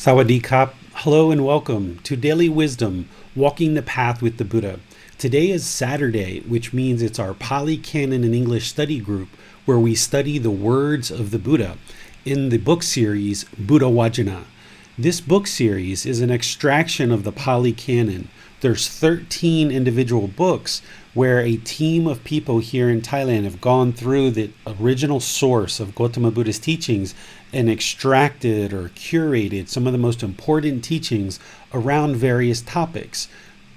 Sawadee Kap. Hello and welcome to Daily Wisdom, Walking the Path with the Buddha. Today is Saturday, which means it's our Pali Canon and English study group where we study the words of the Buddha in the book series Buddha Vajana. This book series is an extraction of the Pali Canon. There's 13 individual books where a team of people here in Thailand have gone through the original source of Gotama Buddha's teachings and extracted or curated some of the most important teachings around various topics.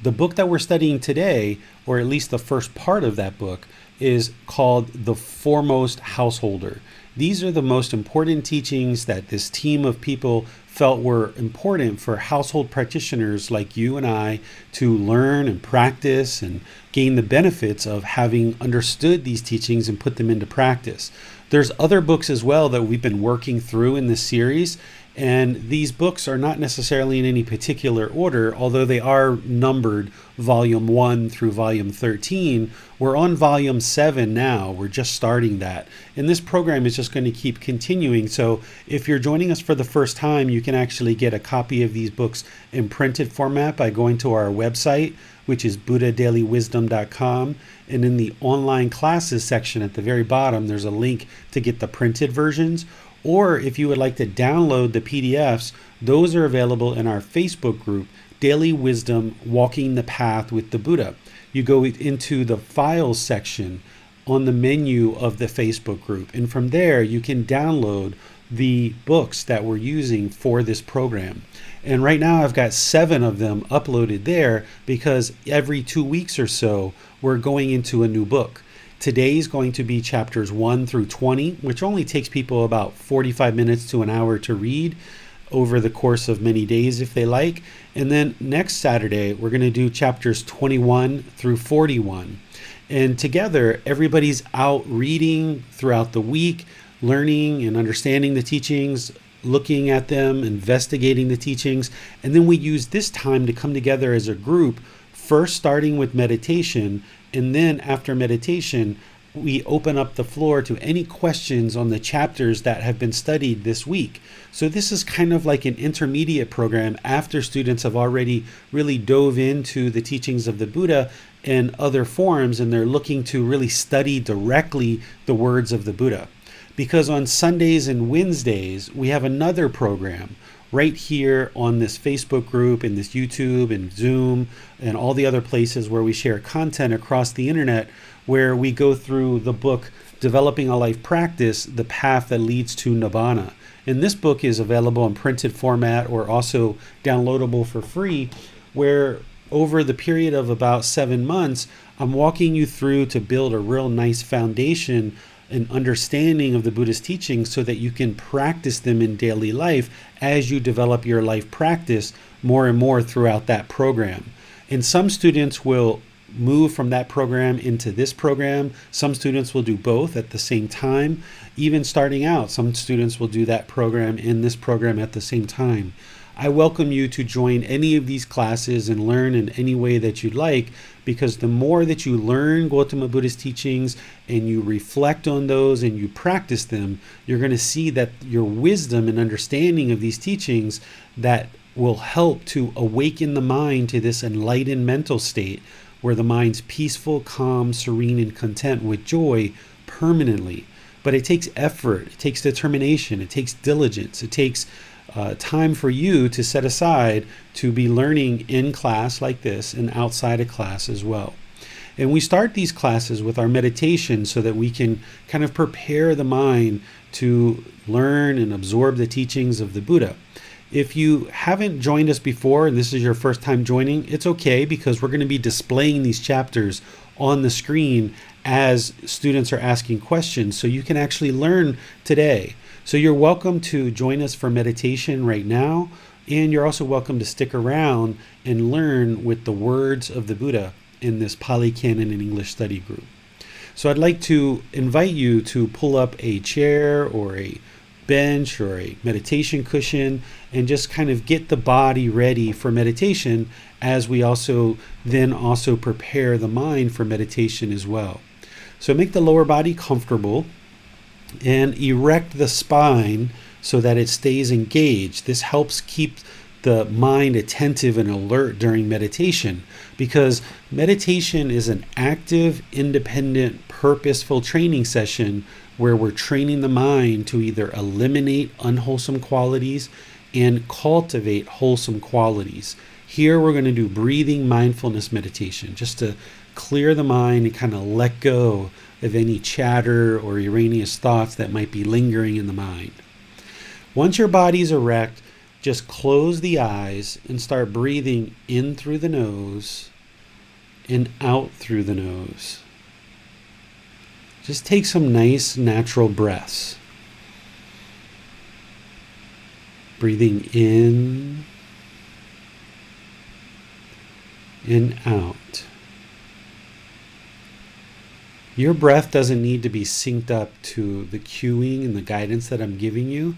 The book that we're studying today, or at least the first part of that book, is called The Foremost Householder. These are the most important teachings that this team of people felt were important for household practitioners like you and I to learn and practice and gain the benefits of having understood these teachings and put them into practice. There's other books as well that we've been working through in this series, and these books are not necessarily in any particular order, although they are numbered volume 1 through volume 13. We're on volume 7 now. We're just starting that. And this program is just going to keep continuing. So if you're joining us for the first time, you can actually get a copy of these books in printed format by going to our website, which is buddhadailywisdom.com. And in the online classes section at the very bottom, there's a link to get the printed versions. Or if you would like to download the PDFs, those are available in our Facebook group, Daily Wisdom, Walking the Path with the Buddha. You go into the files section on the menu of the Facebook group, and from there you can download the books that we're using for this program. And right now I've got 7 of them uploaded there because every 2 weeks or so we're going into a new book. Today's going to be chapters 1 through 20, which only takes people about 45 minutes to an hour to read over the course of many days if they like. And then next Saturday, we're going to do chapters 21 through 41. And together, everybody's out reading throughout the week, learning and understanding the teachings, looking at them, investigating the teachings. And then we use this time to come together as a group, first starting with meditation. And then after meditation, we open up the floor to any questions on the chapters that have been studied this week. So this is kind of like an intermediate program after students have already really dove into the teachings of the Buddha and other forms, and they're looking to really study directly the words of the Buddha. Because on Sundays and Wednesdays, we have another program right here on this Facebook group and this YouTube and Zoom and all the other places where we share content across the internet, where we go through the book Developing a Life Practice, The Path That Leads to Nibbana. And this book is available in printed format or also downloadable for free, where over the period of about 7 months, I'm walking you through to build a real nice foundation and understanding of the Buddha's teachings so that you can practice them in daily life as you develop your life practice more and more throughout that program. And some students will move from that program into this program. Some students will do both at the same time. Even starting out, some students will do that program and this program at the same time. I welcome you to join any of these classes and learn in any way that you'd like, because the more that you learn Gotama Buddha's teachings and you reflect on those and you practice them, you're going to see that your wisdom and understanding of these teachings that will help to awaken the mind to this enlightened mental state where the mind's peaceful, calm, serene, and content with joy permanently. But it takes effort, it takes determination, it takes diligence, it takes time for you to set aside to be learning in class like this and outside of class as well. And we start these classes with our meditation so that we can kind of prepare the mind to learn and absorb the teachings of the Buddha. If you haven't joined us before and this is your first time joining, it's okay, because we're going to be displaying these chapters on the screen as students are asking questions, so you can actually learn today. So you're welcome to join us for meditation right now, and you're also welcome to stick around and learn with the words of the Buddha in this Pali Canon and English study group. So I'd like to invite you to pull up a chair or a bench or a meditation cushion and just kind of get the body ready for meditation, as we also prepare the mind for meditation as well. So make the lower body comfortable and erect the spine so that it stays engaged. This helps keep the mind attentive and alert during meditation, because meditation is an active, independent, purposeful training session where we're training the mind to either eliminate unwholesome qualities and cultivate wholesome qualities. Here we're going to do breathing mindfulness meditation just to clear the mind and kind of let go of any chatter or erroneous thoughts that might be lingering in the mind. Once your body's erect, just close the eyes and start breathing in through the nose and out through the nose. Just take some nice natural breaths. Breathing in and out. Your breath doesn't need to be synced up to the cueing and the guidance that I'm giving you.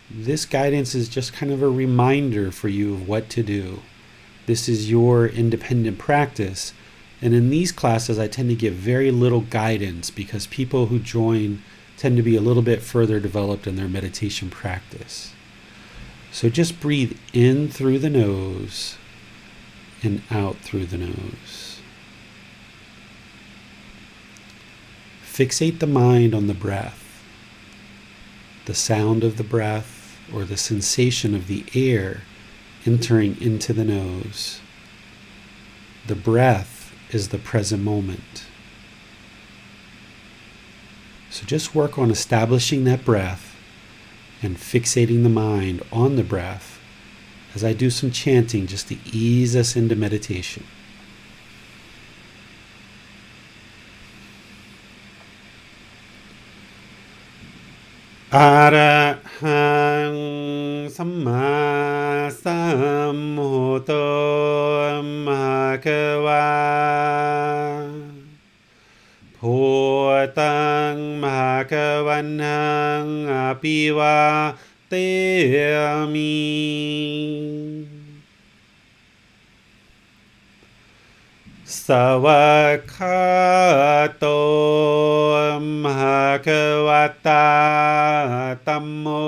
This guidance is just kind of a reminder for you of what to do. This is your independent practice. And in these classes, I tend to give very little guidance because people who join tend to be a little bit further developed in their meditation practice. So just breathe in through the nose and out through the nose. Fixate the mind on the breath, the sound of the breath, or the sensation of the air entering into the nose. The breath is the present moment. So just work on establishing that breath and fixating the mind on the breath as I do some chanting just to ease us into meditation. Arahang Samma Sambuddho Bhagava Bhutang Bhagavanang Apivateyami Savakhato Bhagavata Tammo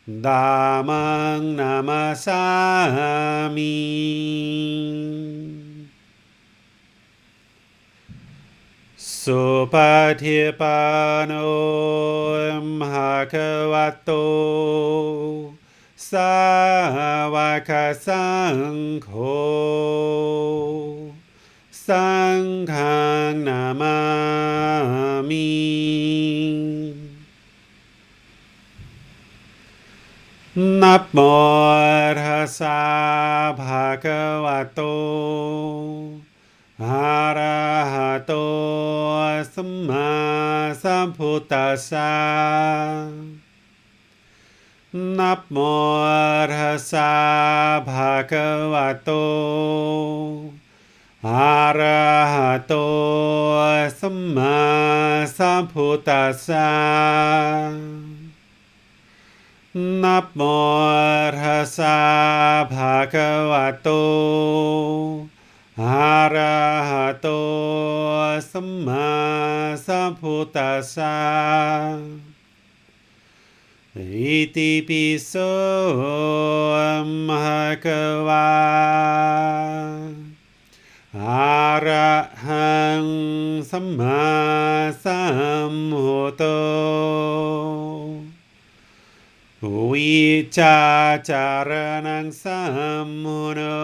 Dhammang Namasami Supatipano Bhagavato Savaka Sangho Sanghang Namami Namo Tassa Bhagavato Arahato Samma Sambuddhassa Namo Tassa Bhagavato Arahato Samma Sambuddhassa Namo Tassa Bhagavato Arahato Samma Sambuddhassa Iti piso bhagava Arahang Samma Sambuddho Vicacaranang sammuno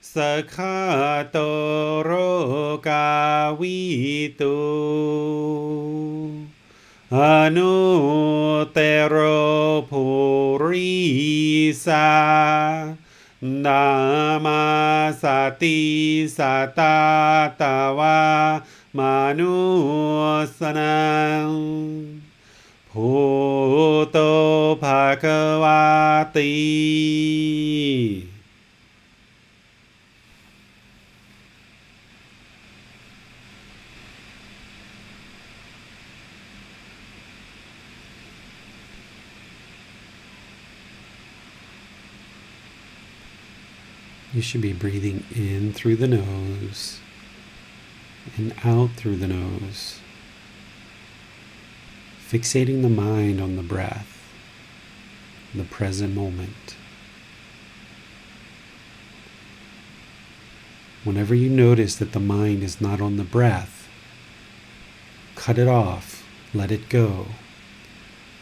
Sakhato rokavitu Anutero purisa Namasati satatawa manusanang Bhuto bhagavati. You should be breathing in through the nose and out through the nose. fixating the mind on the breath, the present moment. Whenever you notice that the mind is not on the breath, cut it off, let it go,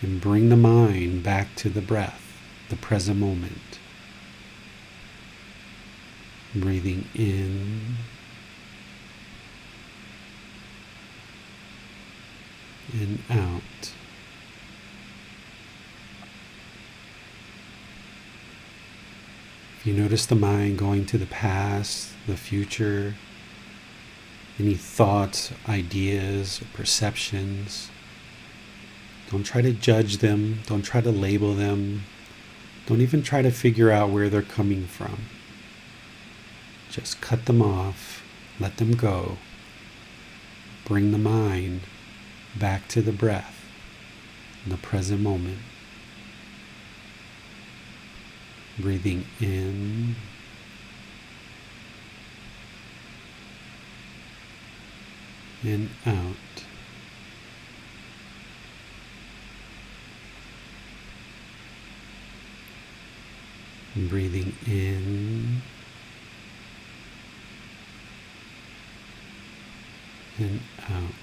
and bring the mind back to the breath, the present moment. Breathing in and out. If you notice the mind going to the past, the future, any thoughts, ideas, or perceptions, don't try to judge them, don't try to label them, don't even try to figure out where they're coming from. Just cut them off, let them go, bring the mind back to the breath in the present moment. Breathing in and out. Breathing in and out.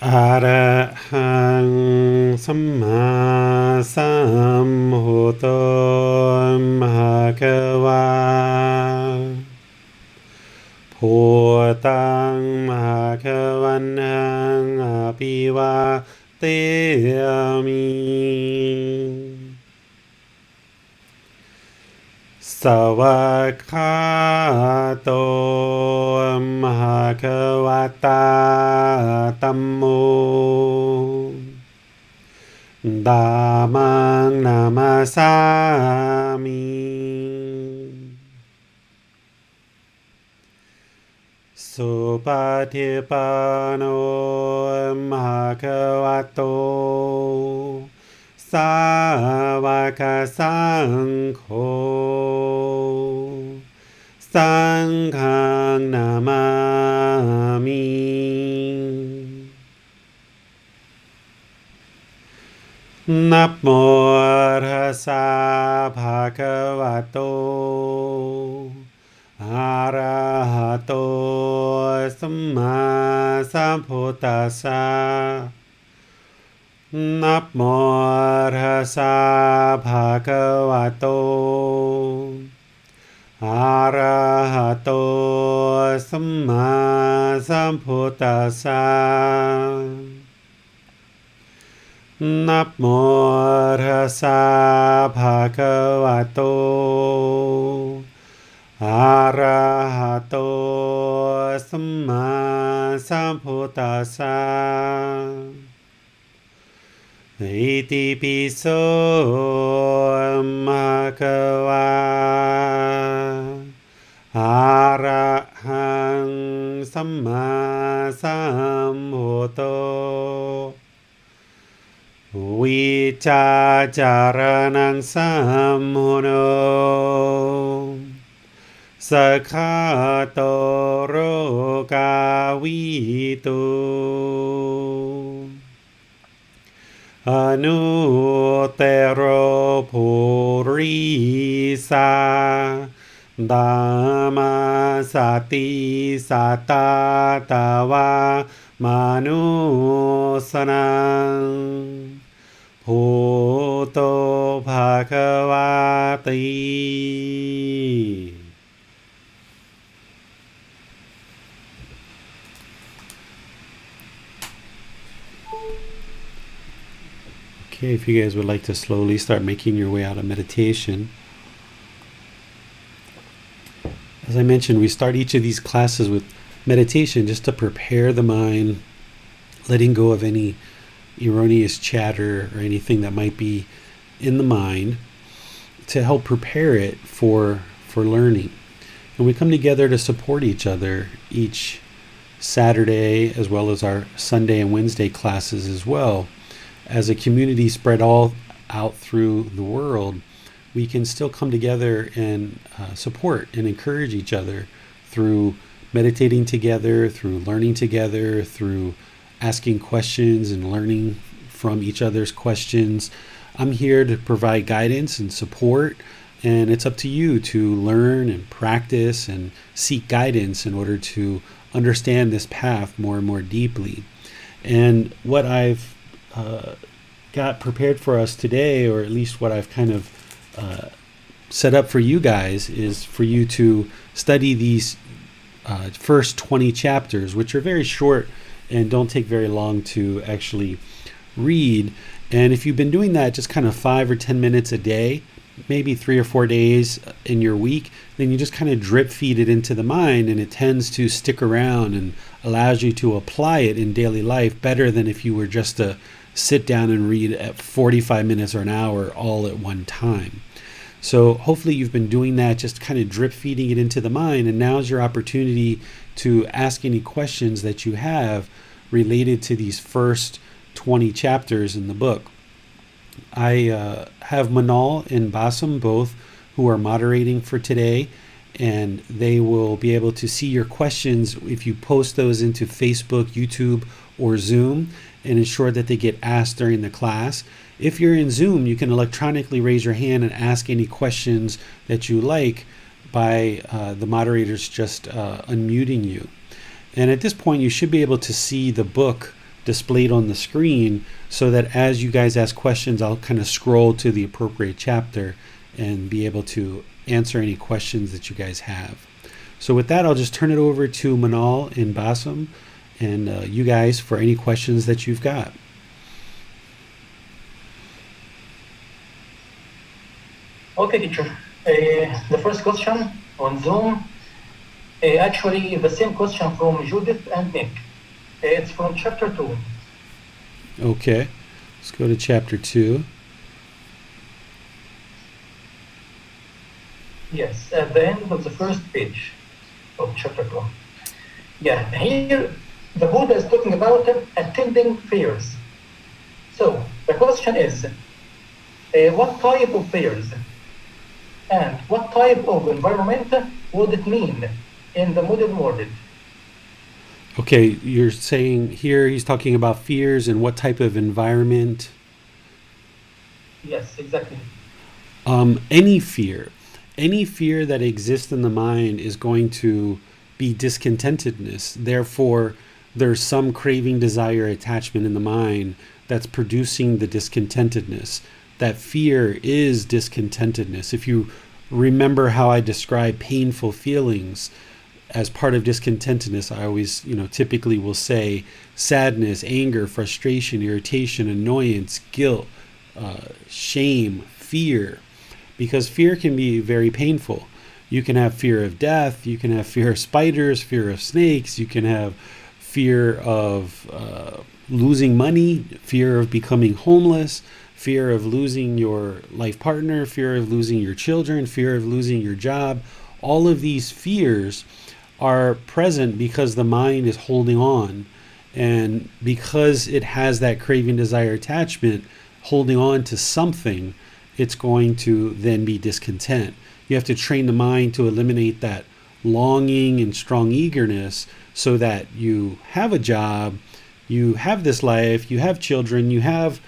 อะระหังสัมมาสัมพุทโธภะคะวาพุทธังภะคะวันตังอะภิวาเทมิสวากขาโตภะคะวะตาธัมโมธัมมังนามาสามิสุปฏิปันโนภะคะวะโตสาวกสังโฆสังฆังนามามินะโมตัสสะภะคะวะโตอะระหะโตสัมมาสัมพุทธัสสะนะโมตัสสะภะคะวะโตอะระหะโตสัมมาสัมพุทธัสสะนะโมตัสสะภะคะวะโตอะระหะโตสัมมาสัมพุทธัสสะอิติปิโสภะคะวะอะระหังสัมมาสัมพุทโธวิชาจารณังสัมมุโนสัคขะโตโรกาวิตุอนุเตโรภูริสาดามาสติสัตตาตาวามนุสนังพุทโธภะคะวะติ Okay, if you guys would like to slowly start making your way out of meditation. As I mentioned, we start each of these classes with meditation just to prepare the mind, letting go of any erroneous chatter or anything that might be in the mind to help prepare it for learning. And we come together to support each other each Saturday, as well as our Sunday and Wednesday classes as well. As a community spread all out through the world, we can still come together and support and encourage each other through meditating together, through learning together, through asking questions and learning from each other's questions. I'm here to provide guidance and support, and it's up to you to learn and practice and seek guidance in order to understand this path more and more deeply. And what I've got prepared for us today, or at least what I've kind of set up for you guys, is for you to study these first 20 chapters, which are very short and don't take very long to actually read. And if you've been doing that just kind of 5 or 10 minutes a day, maybe 3 or 4 days in your week, then you just kind of drip feed it into the mind, and it tends to stick around and allows you to apply it in daily life better than if you were just to sit down and read at 45 minutes or an hour all at one time. So hopefully you've been doing that, just kind of drip feeding it into the mind, and now's your opportunity to ask any questions that you have related to these first 20 chapters in the book. I have Manal and Basam both who are moderating for today, and they will be able to see your questions if you post those into Facebook, YouTube, or Zoom, and ensure that they get asked during the class. If you're in Zoom, you can electronically raise your hand and ask any questions that you like by the moderators just unmuting you. And at this point, you should be able to see the book displayed on the screen so that as you guys ask questions, I'll kind of scroll to the appropriate chapter and be able to answer any questions that you guys have. So with that, I'll just turn it over to Manal and Basam and you guys for any questions that you've got. Okay, teacher. The first question on Zoom, actually the same question from Judith and Nick. It's from chapter 2. Okay, let's go to chapter 2. Yes, at the end of the first page of chapter 2. Yeah, here the Buddha is talking about attending fairs. So the question is, what type of fairs and what type of environment would it mean in the modern world? Okay, you're saying here he's talking about fears and what type of environment? Yes, exactly. Any fear that exists in the mind is going to be discontentedness. Therefore, there's some craving, desire, attachment in the mind that's producing the discontentedness. That fear is discontentedness. If you remember how I describe painful feelings as part of discontentedness, I always, typically will say sadness, anger, frustration, irritation, annoyance, guilt, shame, fear, because fear can be very painful. You can have fear of death, you can have fear of spiders, fear of snakes, you can have fear of losing money, fear of becoming homeless, fear of losing your life partner, fear of losing your children, fear of losing your job. All of these fears are present because the mind is holding on. And because it has that craving, desire, attachment, holding on to something, it's going to then be discontent. You have to train the mind to eliminate that longing and strong eagerness so that you have a job, you have this life, you have children, you have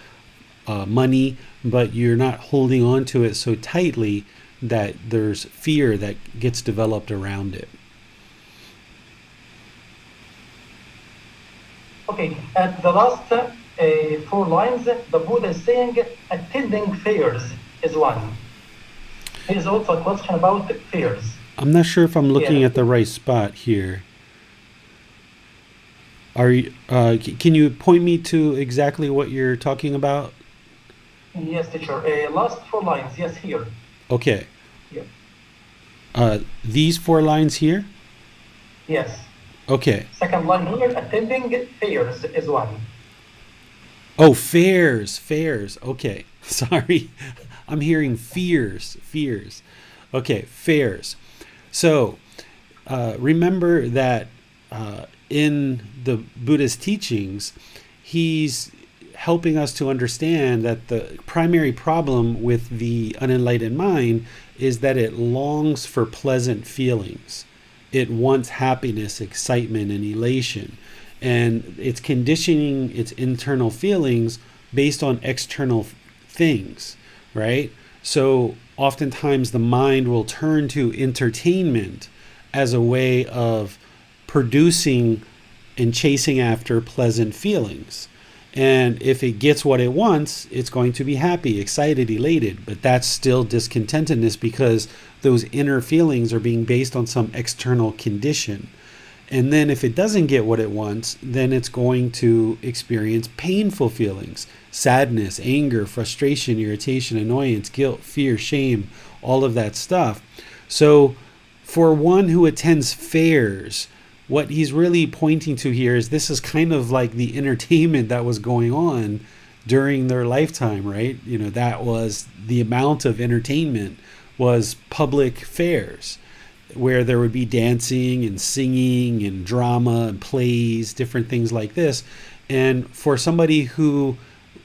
money, but you're not holding on to it so tightly that there's fear that gets developed around it. Okay, at the last 4 lines, the Buddha is saying attending fairs is one. There is also a question about fairs. I'm not sure if I'm looking at the right spot here. Are you? Can you point me to exactly what you're talking about? Yes, teacher. Last 4 lines. Yes, here. Okay. Yeah. These 4 lines here? Yes. Okay. Second line here, attending fairs is one. Oh, fairs. Okay. Sorry. I'm hearing fears. Okay, fairs. So remember that in the Buddha's teachings, he's helping us to understand that the primary problem with the unenlightened mind is that it longs for pleasant feelings. It wants happiness, excitement, and elation. And it's conditioning its internal feelings based on external things, right? So oftentimes the mind will turn to entertainment as a way of producing and chasing after pleasant feelings. And if it gets what it wants, it's going to be happy, excited, elated. But that's still discontentedness because those inner feelings are being based on some external condition. And then if it doesn't get what it wants, then it's going to experience painful feelings, sadness, anger, frustration, irritation, annoyance, guilt, fear, shame, all of that stuff. So for one who attends fairs, what he's really pointing to here is this is kind of like the entertainment that was going on during their lifetime, right? That was the amount of entertainment was public fairs where there would be dancing and singing and drama and plays, different things like this. And for somebody who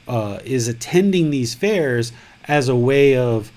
is attending these fairs as a way of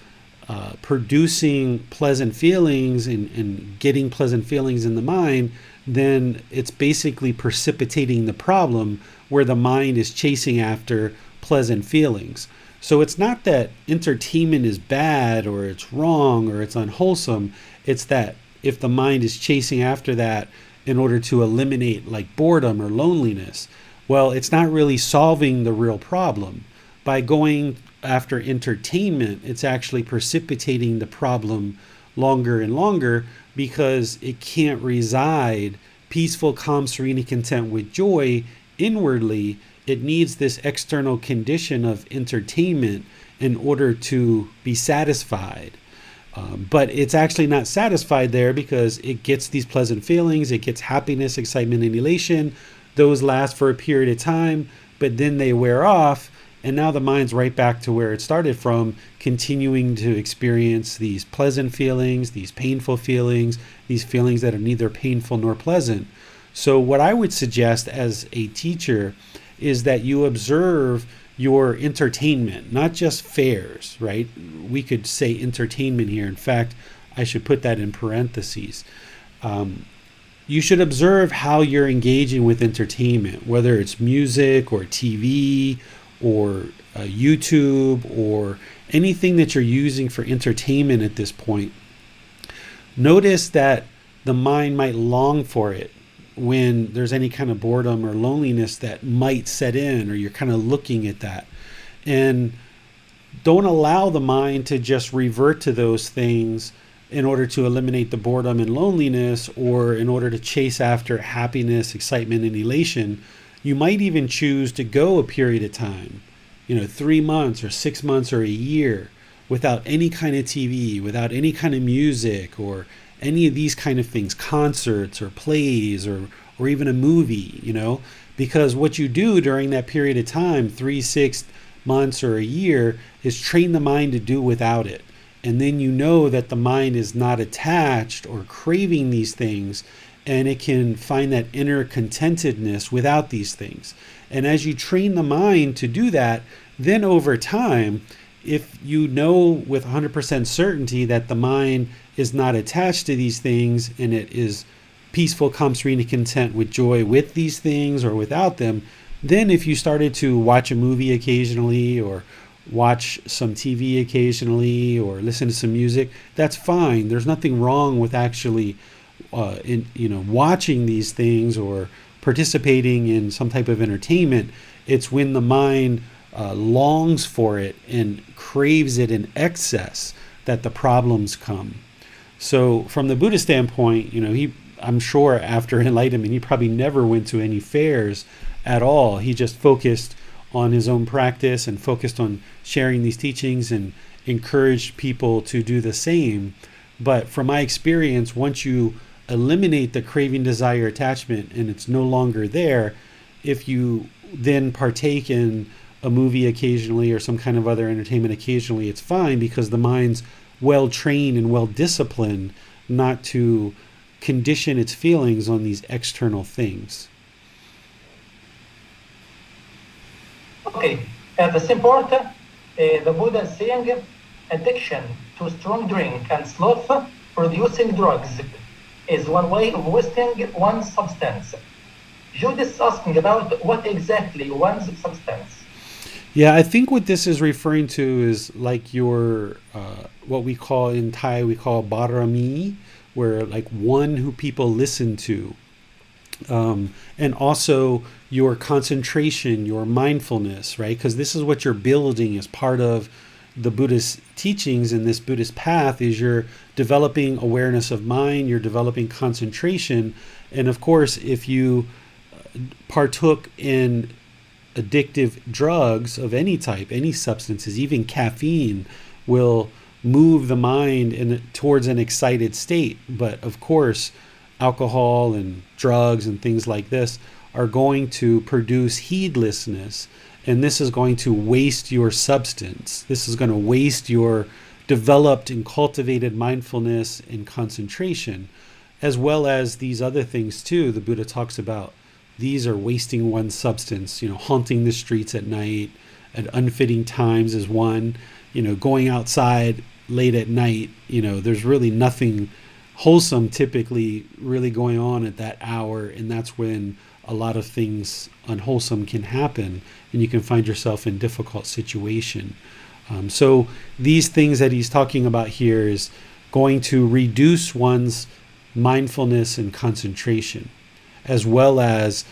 producing pleasant feelings and getting pleasant feelings in the mind, then it's basically precipitating the problem where the mind is chasing after pleasant feelings. So it's not that entertainment is bad or it's wrong or it's unwholesome. It's that if the mind is chasing after that in order to eliminate like boredom or loneliness, Well, it's not really solving the real problem. By going after entertainment, it's actually precipitating the problem longer and longer because it can't reside peaceful, calm, serene, and content with joy inwardly. It needs this external condition of entertainment in order to be satisfied. But it's actually not satisfied there because it gets these pleasant feelings, it gets happiness, excitement, and elation. Those last for a period of time, but then they wear off, and now the mind's right back to where it started from, continuing to experience these pleasant feelings, these painful feelings, these feelings that are neither painful nor pleasant. So what I would suggest as a teacher is that you observe your entertainment, not just fares, right? We could say entertainment here. In fact, I should put that in parentheses. You should observe how you're engaging with entertainment, whether it's music or TV or YouTube or anything that you're using for entertainment at this point. Notice that the mind might long for it when there's any kind of boredom or loneliness that might set in, or you're kind of looking at that. And don't allow the mind to just revert to those things in order to eliminate the boredom and loneliness, or in order to chase after happiness, excitement, and elation. You might even choose to go a period of time, 3 months or 6 months or a year, without any kind of TV, without any kind of music, or any of these kind of things, concerts or plays or even a movie, because what you do during that period of time, 3, 6 months or a year, is train the mind to do without it. And then you know that the mind is not attached or craving these things, and it can find that inner contentedness without these things. And as you train the mind to do that, then over time, if you know with 100% certainty that the mind is not attached to these things, and it is peaceful, calm, serene, and content with joy with these things or without them, then if you started to watch a movie occasionally, or watch some TV occasionally, or listen to some music, that's fine. There's nothing wrong with actually watching these things or participating in some type of entertainment. It's when the mind longs for it and craves it in excess that the problems come. So from the Buddha standpoint, I'm sure after enlightenment, he probably never went to any fairs at all. He just focused on his own practice and focused on sharing these teachings and encouraged people to do the same. But from my experience, once you eliminate the craving, desire, attachment, and it's no longer there, if you then partake in a movie occasionally or some kind of other entertainment occasionally, it's fine, because the mind's well trained and well disciplined not to condition its feelings on these external things. Okay, at the same part, the Buddha is saying addiction to strong drink and sloth producing drugs is one way of wasting one's substance. Jude is asking about what exactly one's substance. Yeah, I think what this is referring to is like your, what we call in Thai, we call barami, where like one who people listen to. And also your concentration, your mindfulness, right? Because this is what you're building as part of the Buddhist teachings in this Buddhist path, is you're developing awareness of mind, you're developing concentration. And of course, if you partook in addictive drugs of any type, any substances, even caffeine, will move the mind towards an excited state. But of course, alcohol and drugs and things like this are going to produce heedlessness, and this is going to waste your substance. This is going to waste your developed and cultivated mindfulness and concentration, as well as these other things too. The Buddha talks about these are wasting one's substance, haunting the streets at night at unfitting times is one, going outside late at night, there's really nothing wholesome typically really going on at that hour, and that's when a lot of things unwholesome can happen, and you can find yourself in difficult situation. So these things that he's talking about here is going to reduce one's mindfulness and concentration, as well as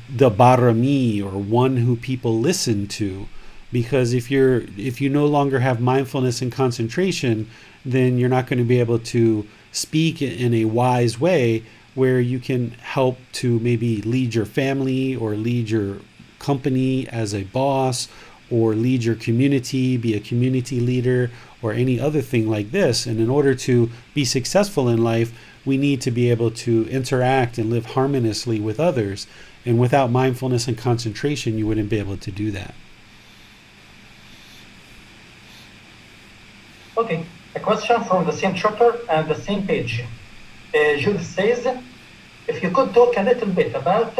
the barami, or one who people listen to. Because if you no longer have mindfulness and concentration, then you're not going to be able to speak in a wise way where you can help to maybe lead your family or lead your company as a boss, or lead your community, be a community leader, or any other thing like this. And in order to be successful in life, we need to be able to interact and live harmoniously with others. And without mindfulness and concentration, you wouldn't be able to do that. Okay, a question from the same chapter and the same page. Jules says, if you could talk a little bit about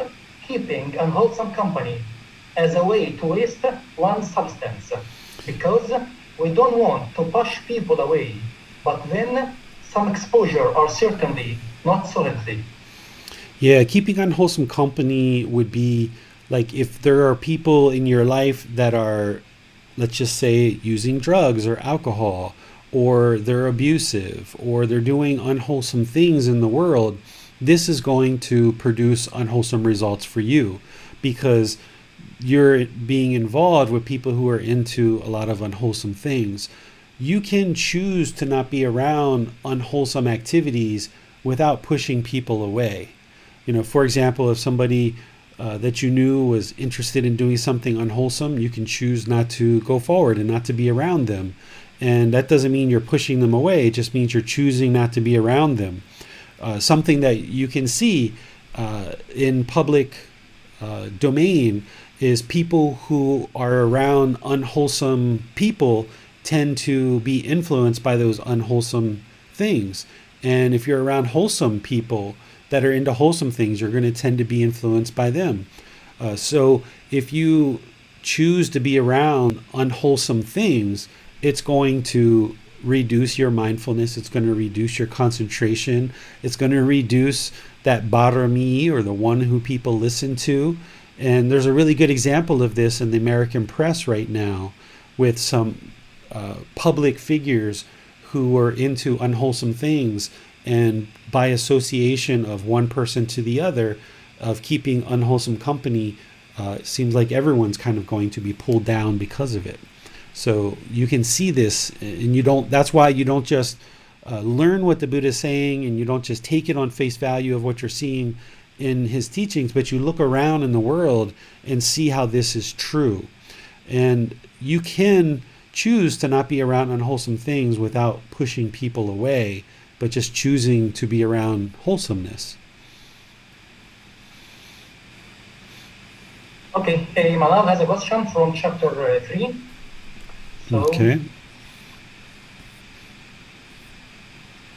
keeping unwholesome company as a way to waste one's substance, because we don't want to push people away, but then some exposure are certainly not so healthy. Yeah, keeping unwholesome company would be like if there are people in your life that are, let's just say, using drugs or alcohol, or they're abusive, or they're doing unwholesome things in the world. This is going to produce unwholesome results for you, because you're being involved with people who are into a lot of unwholesome things. You can choose to not be around unwholesome activities without pushing people away. For example, if somebody that you knew was interested in doing something unwholesome, you can choose not to go forward and not to be around them. And that doesn't mean you're pushing them away. It just means you're choosing not to be around them. Something that you can see in public domain is people who are around unwholesome people tend to be influenced by those unwholesome things. And if you're around wholesome people that are into wholesome things, you're going to tend to be influenced by them. So if you choose to be around unwholesome things, it's going to reduce your mindfulness. It's going to reduce your concentration. It's going to reduce that barami, or the one who people listen to. And there's a really good example of this in the American press right now, with some public figures who are into unwholesome things, and by association of one person to the other, of keeping unwholesome company, it seems like everyone's kind of going to be pulled down because of it. So you can see this, and that's why you don't just learn what the Buddha is saying, and you don't just take it on face value of what you're seeing in his teachings, but you look around in the world and see how this is true. And you can choose to not be around unwholesome things without pushing people away, but just choosing to be around wholesomeness. Okay, Malal has a question from chapter 3. Okay.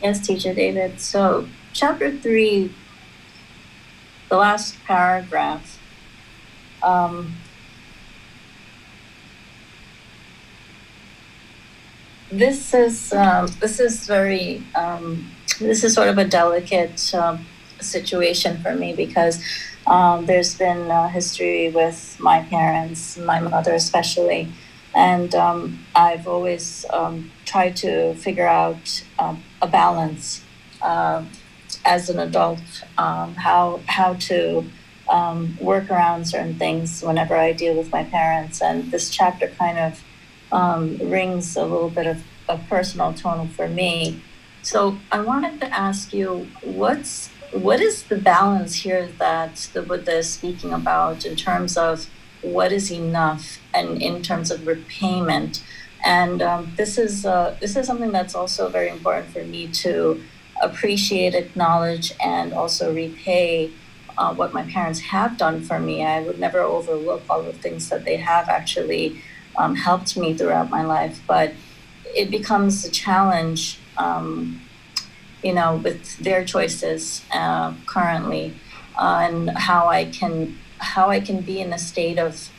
Yes, Teacher David. So, chapter 3, the last paragraph, this is sort of a delicate situation for me, because there's been a history with my parents, my mother especially, and I've always tried to figure out a balance as an adult, how to work around certain things whenever I deal with my parents. And this chapter kind of rings a little bit of a personal tone for me. So I wanted to ask you, what is the balance here that the Buddha is speaking about in terms of what is enough and in terms of repayment? And this is something that's also very important for me to appreciate, acknowledge, and also repay what my parents have done for me. I would never overlook all the things that they have actually helped me throughout my life, but it becomes a challenge, with their choices currently, and how I can be in a state of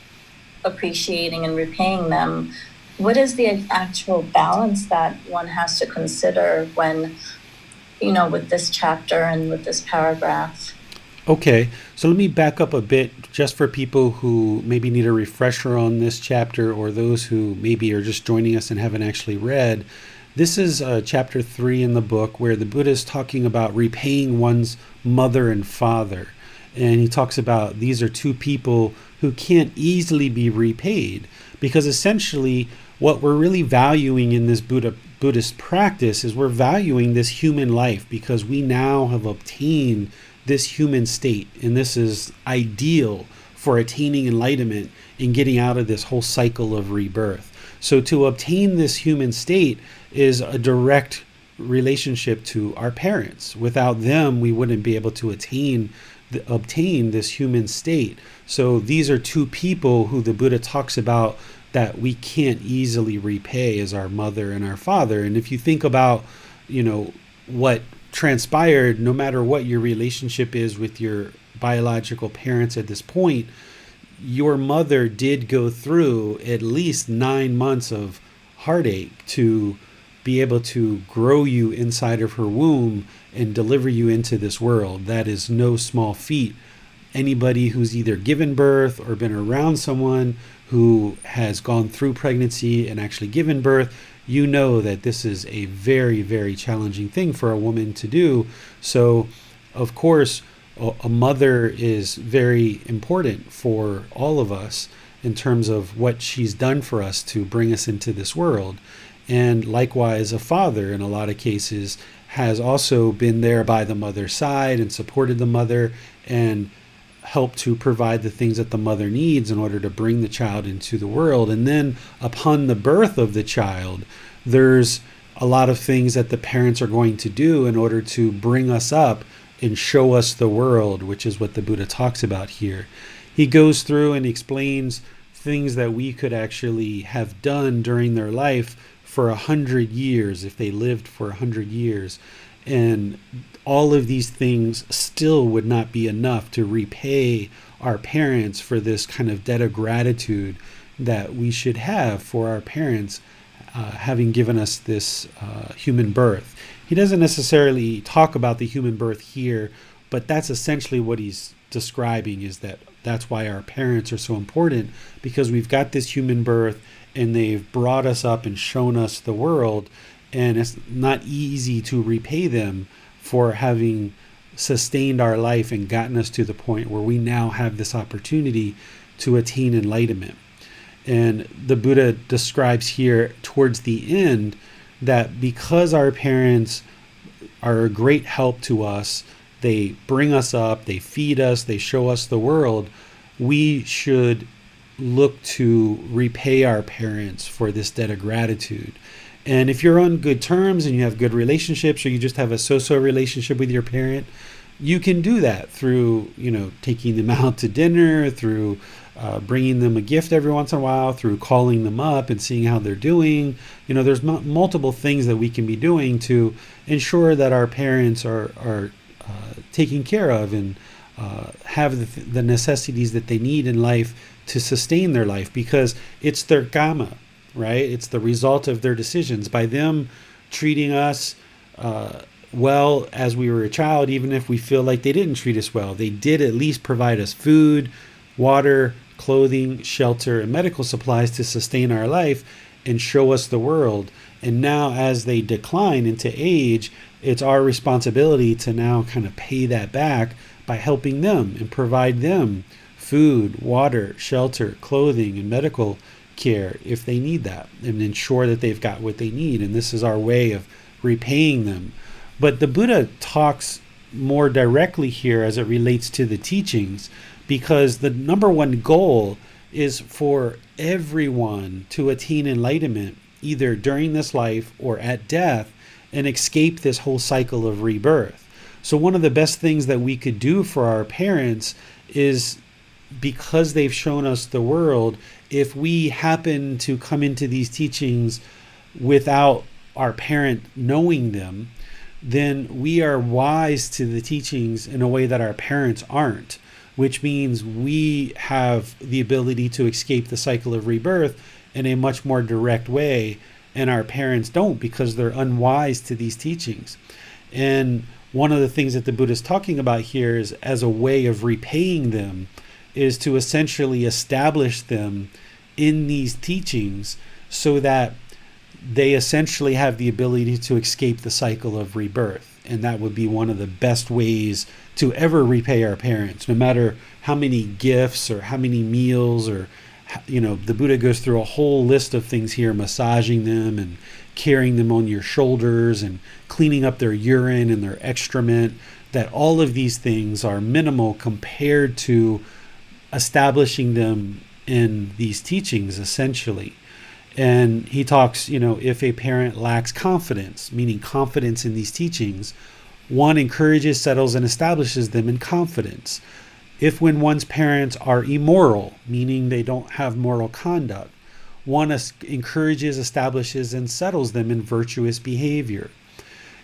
appreciating and repaying them. What is the actual balance that one has to consider when, with this chapter and with this paragraph? Okay, so let me back up a bit just for people who maybe need a refresher on this chapter, or those who maybe are just joining us and haven't actually read. This is chapter 3 in the book, where the Buddha is talking about repaying one's mother and father. And he talks about these are two people who can't easily be repaid, because essentially what we're really valuing in this Buddhist practice is we're valuing this human life, because we now have obtained this human state, and this is ideal for attaining enlightenment and getting out of this whole cycle of rebirth. So to obtain this human state is a direct relationship to our parents. Without them, we wouldn't be able to obtain this human state. So these are two people who the Buddha talks about that we can't easily repay, as our mother and our father. And if you think about, what transpired, no matter what your relationship is with your biological parents at this point, your mother did go through at least 9 months of heartache to be able to grow you inside of her womb and deliver you into this world. That is no small feat. Anybody who's either given birth or been around someone who has gone through pregnancy and actually given birth, you know that this is a very, very challenging thing for a woman to do. So, of course, a mother is very important for all of us in terms of what she's done for us to bring us into this world. And likewise, a father, in a lot of cases, has also been there by the mother's side and supported the mother and helped to provide the things that the mother needs in order to bring the child into the world. And then upon the birth of the child, there's a lot of things that the parents are going to do in order to bring us up and show us the world, which is what the Buddha talks about here. He goes through and explains things that we could actually have done during their life for 100 years, if they lived for 100 years. And all of these things still would not be enough to repay our parents for this kind of debt of gratitude that we should have for our parents having given us this human birth. He doesn't necessarily talk about the human birth here, but that's essentially what he's describing, is that's why our parents are so important, because we've got this human birth and they've brought us up and shown us the world, and it's not easy to repay them for having sustained our life and gotten us to the point where we now have this opportunity to attain enlightenment. And the Buddha describes here towards the end that because our parents are a great help to us, they bring us up, they feed us, they show us the world, we should look to repay our parents for this debt of gratitude. And if you're on good terms and you have good relationships, or you just have a so-so relationship with your parent, you can do that through, taking them out to dinner, through bringing them a gift every once in a while, through calling them up and seeing how they're doing. There's multiple things that we can be doing to ensure that our parents are taken care of and have the necessities that they need in life to sustain their life, because it's their karma, right? It's the result of their decisions. By them treating us well as we were a child, even if we feel like they didn't treat us well, they did at least provide us food, water, clothing, shelter, and medical supplies to sustain our life and show us the world. And now as they decline into age, it's our responsibility to now kind of pay that back by helping them and provide them food, water, shelter, clothing, and medical care if they need that, and ensure that they've got what they need. And this is our way of repaying them. But the Buddha talks more directly here as it relates to the teachings, because the number one goal is for everyone to attain enlightenment, either during this life or at death, and escape this whole cycle of rebirth. So one of the best things that we could do for our parents is, because they've shown us the world, if we happen to come into these teachings without our parent knowing them, then we are wise to the teachings in a way that our parents aren't, which means we have the ability to escape the cycle of rebirth in a much more direct way, and our parents don't, because they're unwise to these teachings. And one of the things that the Buddha is talking about here is, as a way of repaying them, is to essentially establish them in these teachings so that they essentially have the ability to escape the cycle of rebirth. And that would be one of the best ways to ever repay our parents, no matter how many gifts or how many meals or, the Buddha goes through a whole list of things here, massaging them and carrying them on your shoulders and cleaning up their urine and their excrement, that all of these things are minimal compared to establishing them in these teachings, essentially. And he talks, if a parent lacks confidence, meaning confidence in these teachings, one encourages, settles, and establishes them in confidence. If when one's parents are immoral, meaning they don't have moral conduct, one encourages, establishes, and settles them in virtuous behavior.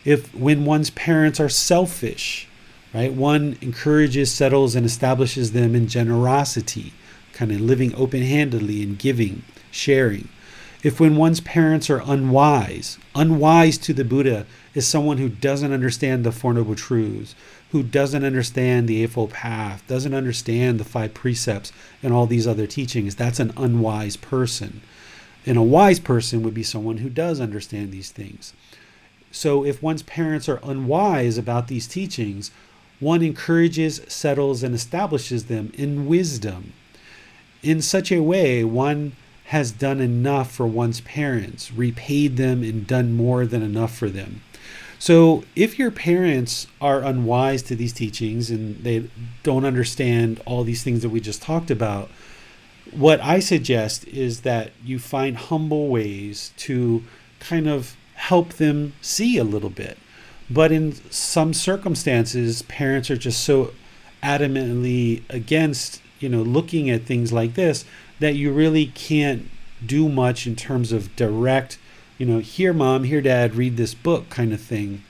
If when one's parents are selfish, right, one encourages, settles, and establishes them in generosity, kind of living open-handedly and giving, sharing. If when one's parents are unwise to the Buddha is someone who doesn't understand the Four Noble Truths, who doesn't understand the Eightfold Path, doesn't understand the 5 precepts and all these other teachings, that's an unwise person. And a wise person would be someone who does understand these things. So if one's parents are unwise about these teachings, one encourages, settles, and establishes them in wisdom. In such a way, one has done enough for one's parents, repaid them, and done more than enough for them. So if your parents are unwise to these teachings and they don't understand all these things that we just talked about, what I suggest is that you find humble ways to kind of help them see a little bit. But in some circumstances, parents are just so adamantly against, looking at things like this, that you really can't do much in terms of direct, here mom, here dad, read this book kind of thing.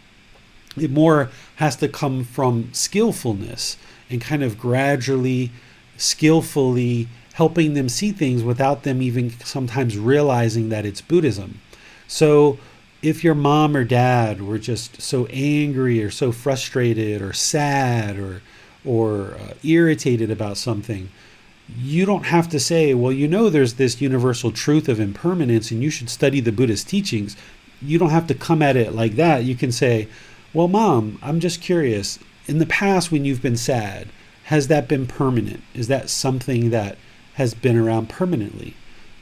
It more has to come from skillfulness and kind of gradually, skillfully helping them see things without them even sometimes realizing that it's Buddhism. So if your mom or dad were just so angry or so frustrated or sad or irritated about something, you don't have to say, well, there's this universal truth of impermanence and you should study the Buddhist teachings. You don't have to come at it like that. You can say, well, mom, I'm just curious. In the past, when you've been sad, has that been permanent? Is that something that has been around permanently?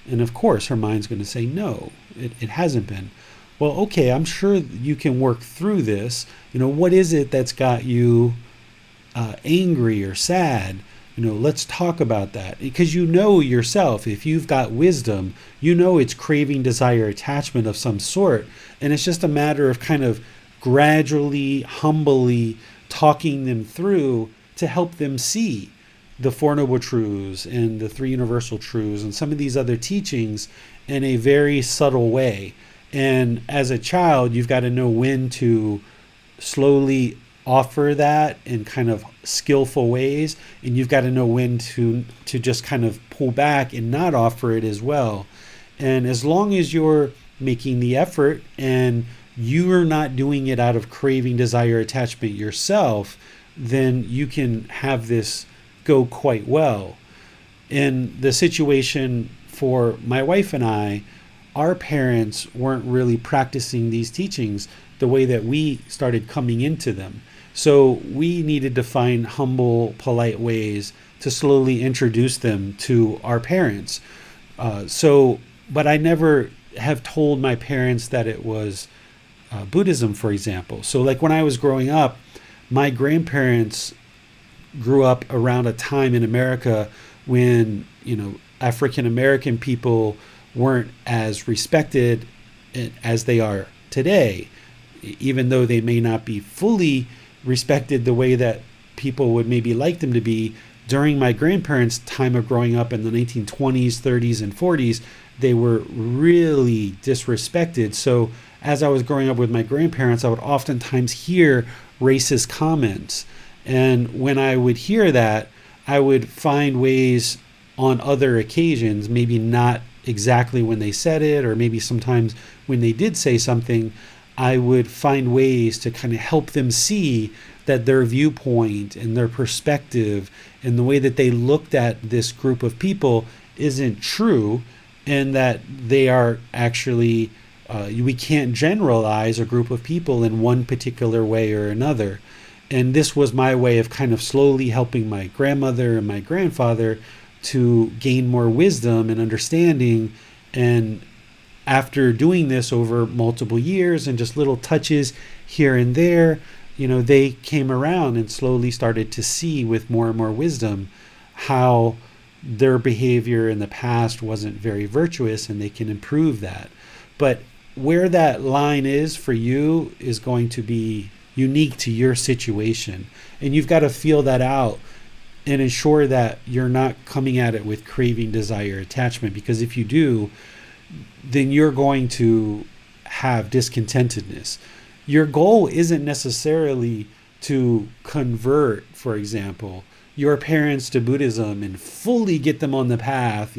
And of course, her mind's going to say, no, it hasn't been. Well, okay, I'm sure you can work through this. What is it that's got you angry or sad? Let's talk about that. Because yourself, if you've got wisdom, it's craving, desire, attachment of some sort. And it's just a matter of kind of gradually, humbly talking them through to help them see the Four Noble Truths and the 3 Universal Truths and some of these other teachings in a very subtle way. And as a child, you've got to know when to slowly offer that in kind of skillful ways, and you've got to know when to just kind of pull back and not offer it as well. And as long as you're making the effort and you are not doing it out of craving, desire, attachment yourself, then you can have this go quite well. In the situation for my wife and I, our parents weren't really practicing these teachings the way that we started coming into them. So we needed to find humble, polite ways to slowly introduce them to our parents. But I never have told my parents that it was Buddhism, for example. So like when I was growing up, my grandparents grew up around a time in America when, African American people weren't as respected as they are today, even though they may not be fully respected the way that people would maybe like them to be. During my grandparents' time of growing up in the 1920s, 30s, and 40s, they were really disrespected. So as I was growing up with my grandparents, I would oftentimes hear racist comments. And when I would hear that, I would find ways on other occasions, maybe not exactly when they said it, or maybe sometimes when they did say something, I would find ways to kind of help them see that their viewpoint and their perspective and the way that they looked at this group of people isn't true, and that they are actually We can't generalize a group of people in one particular way or another. And this was my way of kind of slowly helping my grandmother and my grandfather to gain more wisdom and understanding. And after doing this over multiple years and just little touches here and there, they came around and slowly started to see with more and more wisdom how their behavior in the past wasn't very virtuous, and they can improve that. But where that line is for you is going to be unique to your situation, and you've got to feel that out and ensure that you're not coming at it with craving, desire, attachment, because if you do, then you're going to have discontentedness. Your goal isn't necessarily to convert, for example, your parents to Buddhism and fully get them on the path,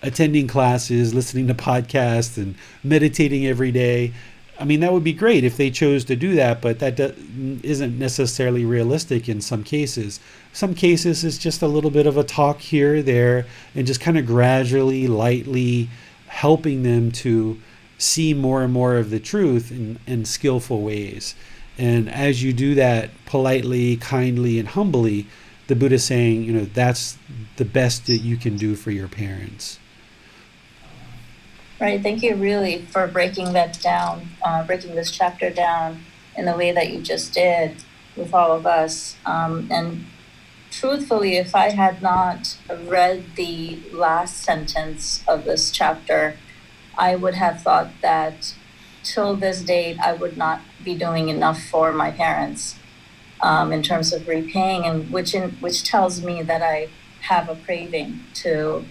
attending classes, listening to podcasts, and meditating every day. I mean, that would be great if they chose to do that, but that isn't necessarily realistic in some cases. Some cases it's just a little bit of a talk here or there, and just kind of gradually, lightly helping them to see more and more of the truth in skillful ways. And as you do that politely, kindly, and humbly, the Buddha is saying, that's the best that you can do for your parents. Right. Thank you really for breaking that down, breaking this chapter down in the way that you just did with all of us. And truthfully, if I had not read the last sentence of this chapter, I would have thought that till this date, I would not be doing enough for my parents in terms of repaying, and which tells me that I have a craving to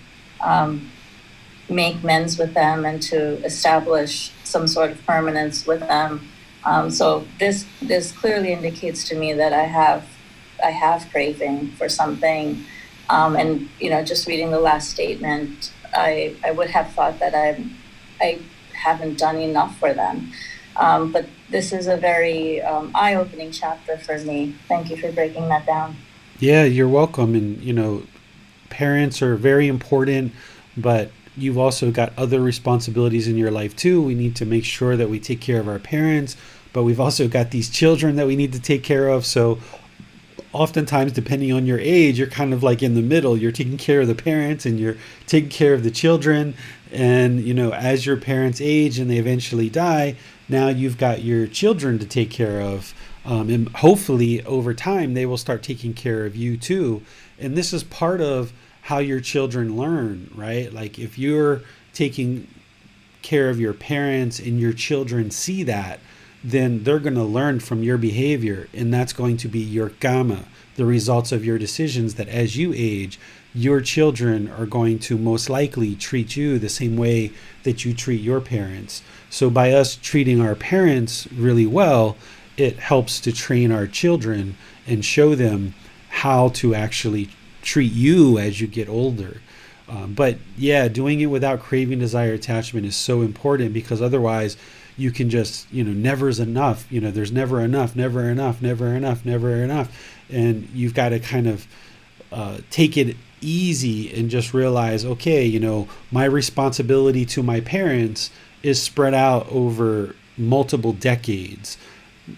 make amends with them and to establish some sort of permanence with them. So this clearly indicates to me that I have craving for something. And just reading the last statement, I would have thought that I haven't done enough for them. But this is a very eye-opening chapter for me. Thank you for breaking that down. Yeah, you're welcome. And, parents are very important, but you've also got other responsibilities in your life too. We need to make sure that we take care of our parents, but we've also got these children that we need to take care of. So oftentimes, depending on your age, you're kind of like in the middle. You're taking care of the parents and you're taking care of the children. And, as your parents age and they eventually die, now you've got your children to take care of. And hopefully over time, they will start taking care of you too. And this is part of how your children learn, right? Like if you're taking care of your parents and your children see that, then they're going to learn from your behavior, and that's going to be your karma, the results of your decisions, that as you age, your children are going to most likely treat you the same way that you treat your parents. So by us treating our parents really well, it helps to train our children and show them how to actually treat you as you get older. But yeah, doing it without craving, desire, attachment is so important, because otherwise you can just, never's enough. There's never enough, never enough, never enough, never enough. And you've got to kind of take it easy and just realize, okay, my responsibility to my parents is spread out over multiple decades.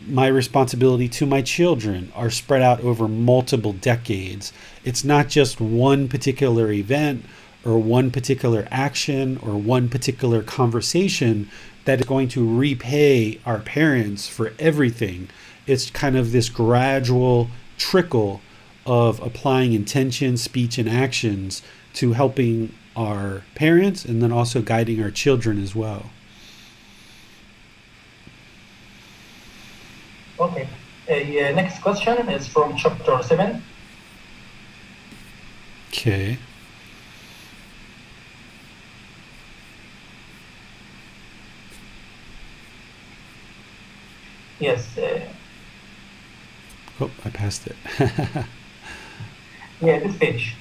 My responsibility to my children are spread out over multiple decades. It's not just one particular event or one particular action or one particular conversation that is going to repay our parents for everything. It's kind of this gradual trickle of applying intention, speech, and actions to helping our parents and then also guiding our children as well. Okay. Next question is from chapter 7. Okay. Yes. Oh, I passed it. Yeah, this page.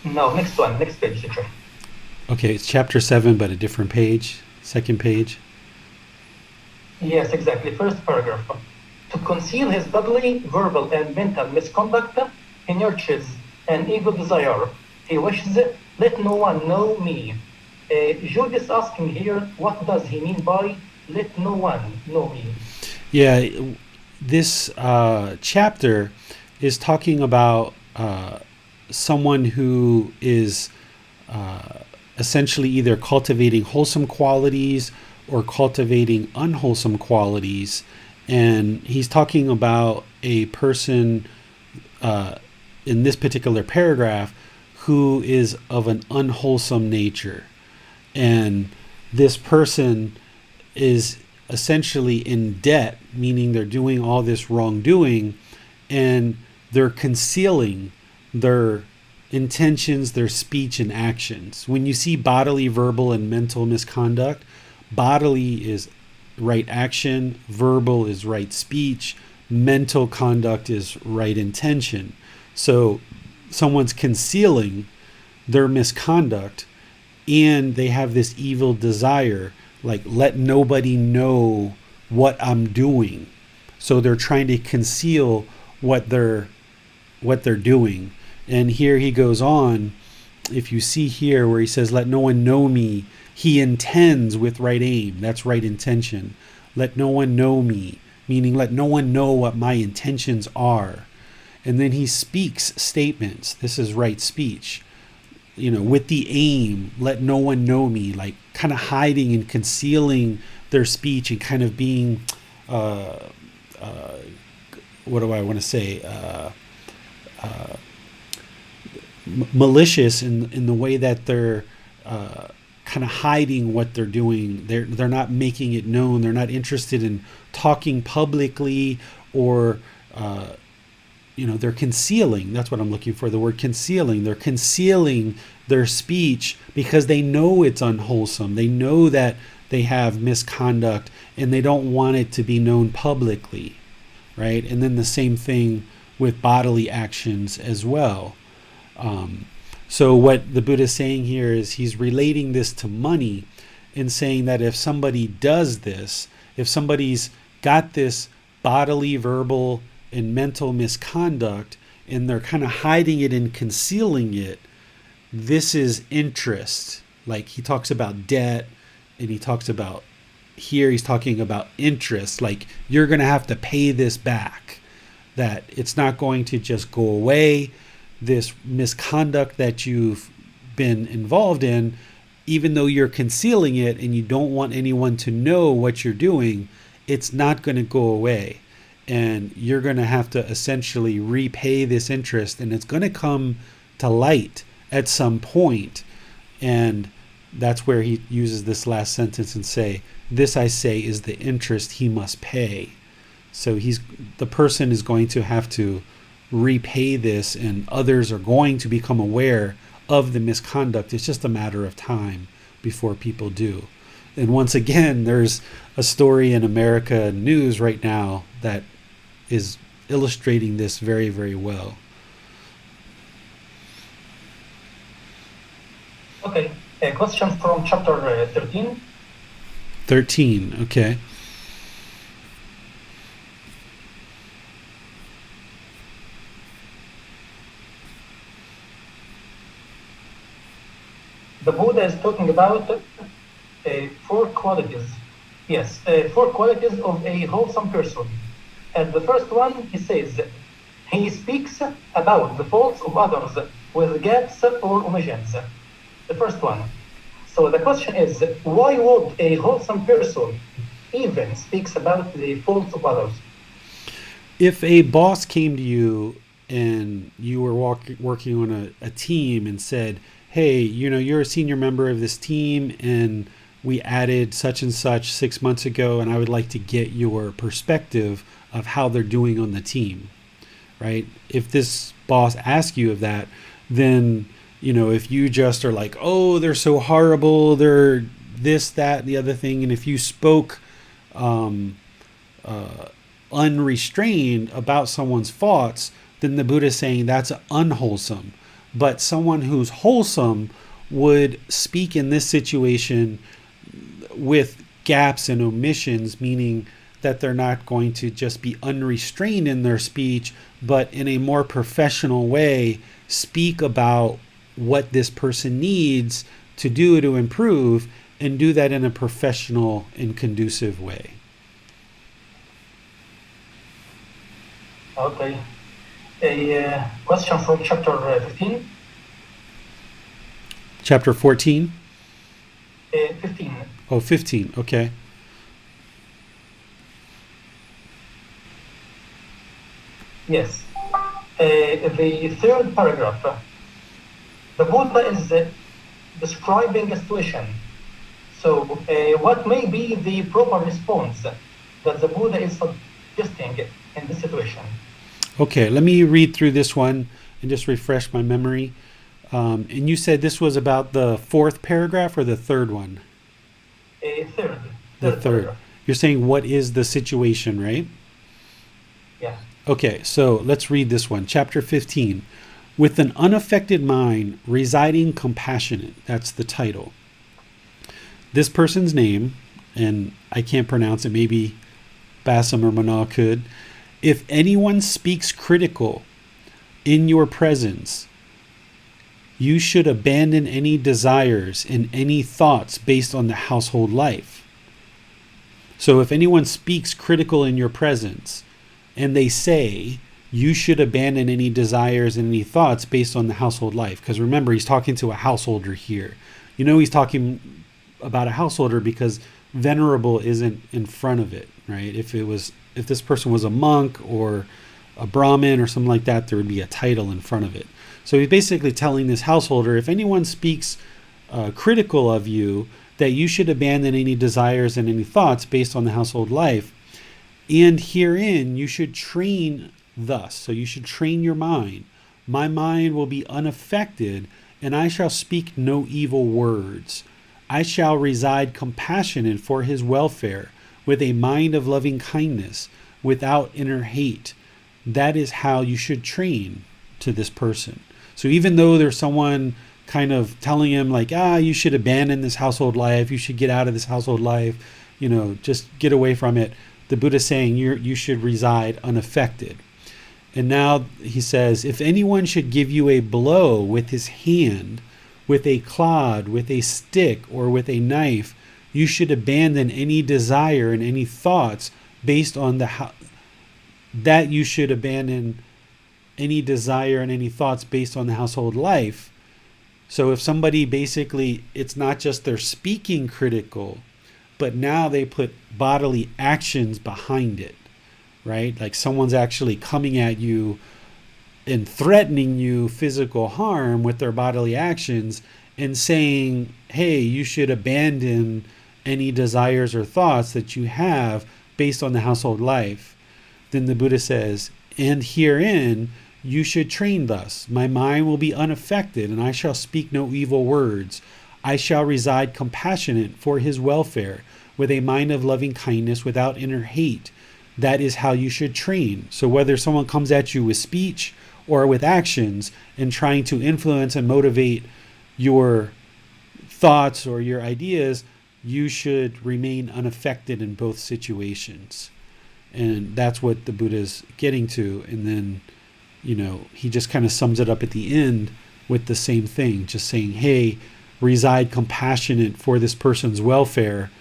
No, next one. Next page, teacher. Okay, it's chapter 7, but a different page. Second page. Yes, exactly. First paragraph. To conceal his bodily, verbal, and mental misconduct, he nurtures an evil desire. He wishes, let no one know me. Jude is asking here, what does he mean by let no one know me? Yeah, this chapter is talking about someone who is essentially either cultivating wholesome qualities or cultivating unwholesome qualities. And he's talking about a person in this particular paragraph who is of an unwholesome nature. And this person is essentially in debt, meaning they're doing all this wrongdoing and they're concealing their intentions, their speech, and actions. When you see bodily, verbal, and mental misconduct, bodily is right action, verbal is right speech, mental conduct is right intention. So someone's concealing their misconduct and they have this evil desire, like let nobody know what I'm doing. So they're trying to conceal what they're doing. And here he goes on, if you see here where he says, let no one know me, he intends with right aim. That's right intention. Let no one know me, meaning let no one know what my intentions are. And then he speaks statements. This is right speech. With the aim, let no one know me, like kind of hiding and concealing their speech and kind of being, what do I want to say, malicious in the way that they're kind of hiding what they're doing. They're not making it known. They're not interested in talking publicly, or they're concealing. That's what I'm looking for, the word concealing. They're concealing their speech because they know it's unwholesome. They know that they have misconduct and they don't want it to be known publicly, right? And then the same thing with bodily actions as well. So what the Buddha is saying here is he's relating this to money and saying that if somebody does this, if somebody's got this bodily, verbal, and mental misconduct and they're kind of hiding it and concealing it, this is interest. Like he talks about debt, and he talks about, here he's talking about interest, like you're going to have to pay this back, that it's not going to just go away. This misconduct that you've been involved in, even though you're concealing it and you don't want anyone to know what you're doing, it's not going to go away. And you're going to have to essentially repay this interest, and it's going to come to light at some point. And that's where he uses this last sentence and say, this I say is the interest he must pay. So the person is going to have to repay this, and others are going to become aware of the misconduct. It's just a matter of time before people do. And once again, there's a story in America news right now that is illustrating this very, very well. Okay, a question from chapter 13. 13, okay. The Buddha is talking about four qualities. Yes, four qualities of a wholesome person. And the first one, he says, he speaks about the faults of others with gaps or omissions. The first one. So the question is, why would a wholesome person even speaks about the faults of others? If a boss came to you and you were working on a team and said, hey, you're a senior member of this team and we added such and such 6 months ago, and I would like to get your perspective of how they're doing on the team, right? If this boss asks you of that, then, if you just are like, oh, they're so horrible, they're this, that, and the other thing, and if you spoke unrestrained about someone's faults, then the Buddha is saying that's unwholesome. But someone who's wholesome would speak in this situation with gaps and omissions, meaning that they're not going to just be unrestrained in their speech, but in a more professional way, speak about what this person needs to do to improve, and do that in a professional and conducive way. Okay. A question from chapter 15. Chapter 14? 15. Oh, 15. Okay. Yes. The third paragraph. The Buddha is describing a situation. So, what may be the proper response that the Buddha is suggesting in this situation? Okay, let me read through this one and just refresh my memory. And you said this was about the fourth paragraph or the third one? Third. The third. Paragraph. You're saying what is the situation, right? Yeah. Okay, so let's read this one. Chapter 15. With an unaffected mind, residing compassionate. That's the title. This person's name, and I can't pronounce it, maybe Bassam or Manal could. If anyone speaks critical in your presence, you should abandon any desires and any thoughts based on the household life. So if anyone speaks critical in your presence and they say, you should abandon any desires and any thoughts based on the household life. Because remember, he's talking to a householder here. You know, he's talking about a householder because venerable isn't in front of it, right? If this person was a monk or a Brahmin or something like that, there would be a title in front of it. So he's basically telling this householder, if anyone speaks critical of you, that you should abandon any desires and any thoughts based on the household life. And herein you should train thus. So you should train your mind. My mind will be unaffected, and I shall speak no evil words. I shall reside compassionate for his welfare, with a mind of loving kindness, without inner hate. That is how you should train to this person. So even though there's someone kind of telling him like, you should abandon this household life, you should get out of this household life, just get away from it, the Buddha is saying you should reside unaffected. And now he says, if anyone should give you a blow with his hand, with a clod, with a stick, or with a knife, you should abandon any desire and any thoughts based on that you should abandon any desire and any thoughts based on the household life. So if somebody basically, it's not just they're speaking critical, but now they put bodily actions behind it, right? Like someone's actually coming at you and threatening you physical harm with their bodily actions and saying, hey, you should abandon any desires or thoughts that you have based on the household life. Then the Buddha says, and herein you should train thus. My mind will be unaffected, and I shall speak no evil words. I shall reside compassionate for his welfare, with a mind of loving kindness, without inner hate. That is how you should train. So whether someone comes at you with speech or with actions and trying to influence and motivate your thoughts or your ideas, you should remain unaffected in both situations. And that's what the Buddha's getting to. And then, he just kind of sums it up at the end with the same thing, just saying, hey, reside compassionate for this person's welfare,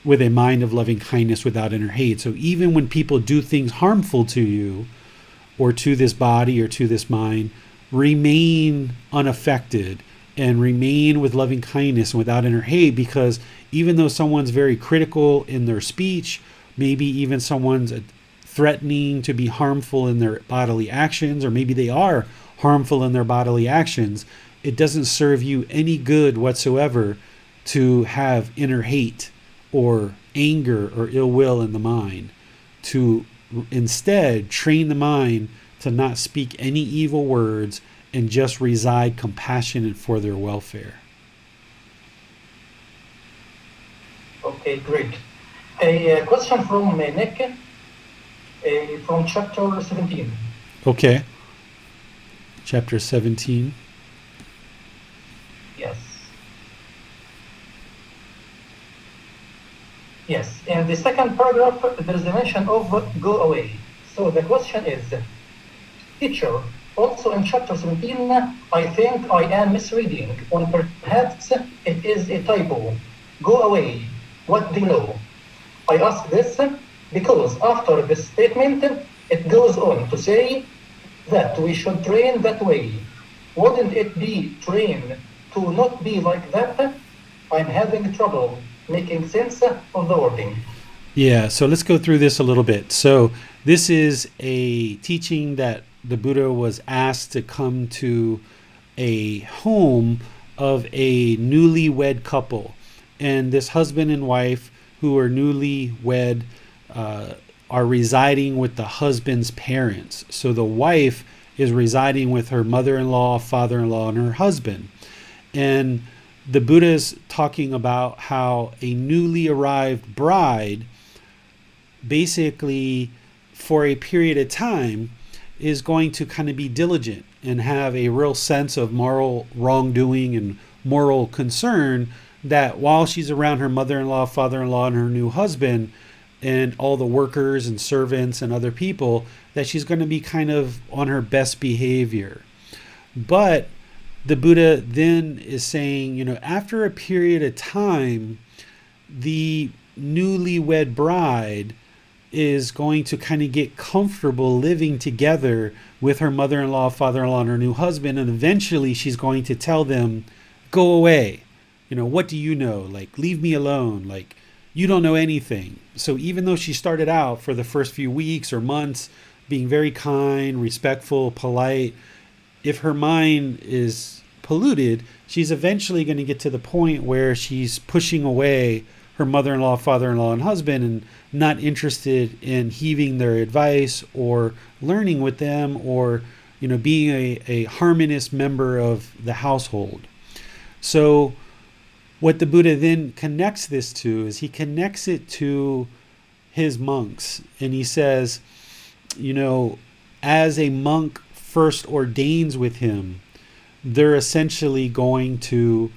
with a mind of loving kindness, without inner hate. So even when people do things harmful to you or to this body or to this mind, remain unaffected and remain with loving kindness and without inner hate, because even though someone's very critical in their speech, maybe even someone's threatening to be harmful in their bodily actions, or maybe they are harmful in their bodily actions, it doesn't serve you any good whatsoever to have inner hate or anger or ill will in the mind. To instead train the mind to not speak any evil words and just reside compassionate for their welfare. Okay, great. A question from Nick from chapter 17. Okay. Chapter 17. Yes. Yes, in the second paragraph, there is a mention of go away. So the question is, teacher, Also in chapter 17, I think I am misreading, or perhaps it is a typo. Go away. What do you know? I ask this because after this statement, it goes on to say that we should train that way. Wouldn't it be trained to not be like that? I'm having trouble making sense of the wording. Yeah, so let's go through this a little bit. So this is a teaching that the Buddha was asked to come to a home of a newlywed couple. And this husband and wife who are newly wed are residing with the husband's parents. So the wife is residing with her mother-in-law, father-in-law, and her husband. And the Buddha's talking about how a newly arrived bride basically for a period of time is going to kind of be diligent and have a real sense of moral wrongdoing and moral concern, that while she's around her mother-in-law, father-in-law, and her new husband and all the workers and servants and other people, that she's going to be kind of on her best behavior. But the Buddha then is saying, after a period of time, the newlywed bride is going to kind of get comfortable living together with her mother-in-law, father-in-law, and her new husband. And eventually she's going to tell them, go away. What do you know? Like, leave me alone. Like, you don't know anything. So even though she started out for the first few weeks or months being very kind, respectful, polite, if her mind is polluted, she's eventually going to get to the point where she's pushing away her mother-in-law, father-in-law, and husband, and not interested in heeding their advice or learning with them, or being a harmonious member of the household. So what the Buddha then connects this to is he connects it to his monks, and he says, as a monk first ordains with him, they're essentially going to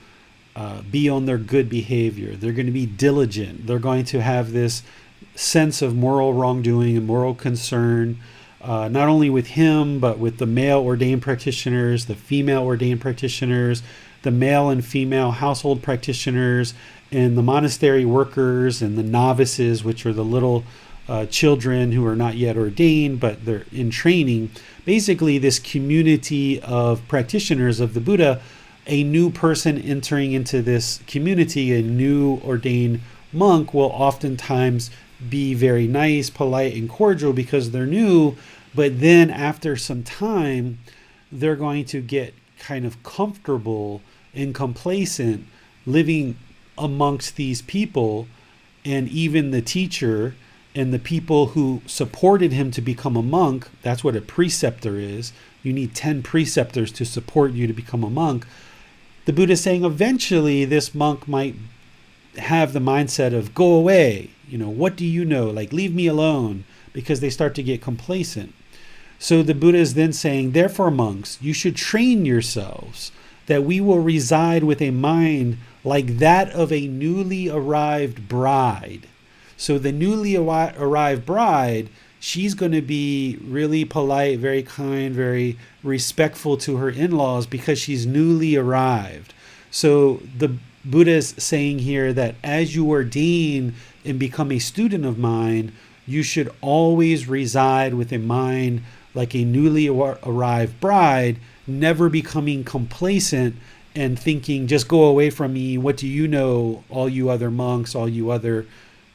be on their good behavior. They're going to be diligent. They're going to have this sense of moral wrongdoing and moral concern, not only with him, but with the male ordained practitioners, the female ordained practitioners, the male and female household practitioners, and the monastery workers and the novices, which are the little children who are not yet ordained, but they're in training. Basically, this community of practitioners of the Buddha, a new person entering into this community, a new ordained monk, will oftentimes be very nice, polite, and cordial because they're new. But then after some time, they're going to get kind of comfortable and complacent living amongst these people, and even the teacher and the people who supported him to become a monk. That's what a preceptor is. You need 10 preceptors to support you to become a monk. The Buddha is saying eventually this monk might have the mindset of, go away, what do you know? Like, leave me alone, because they start to get complacent. So the Buddha is then saying, therefore, monks, you should train yourselves that we will reside with a mind like that of a newly arrived bride. So the newly arrived bride, she's going to be really polite, very kind, very respectful to her in-laws because she's newly arrived. So the Buddha is saying here that as you ordain and become a student of mine, you should always reside with a mind like a newly arrived bride, never becoming complacent and thinking, just go away from me. What do you know, all you other monks, all you other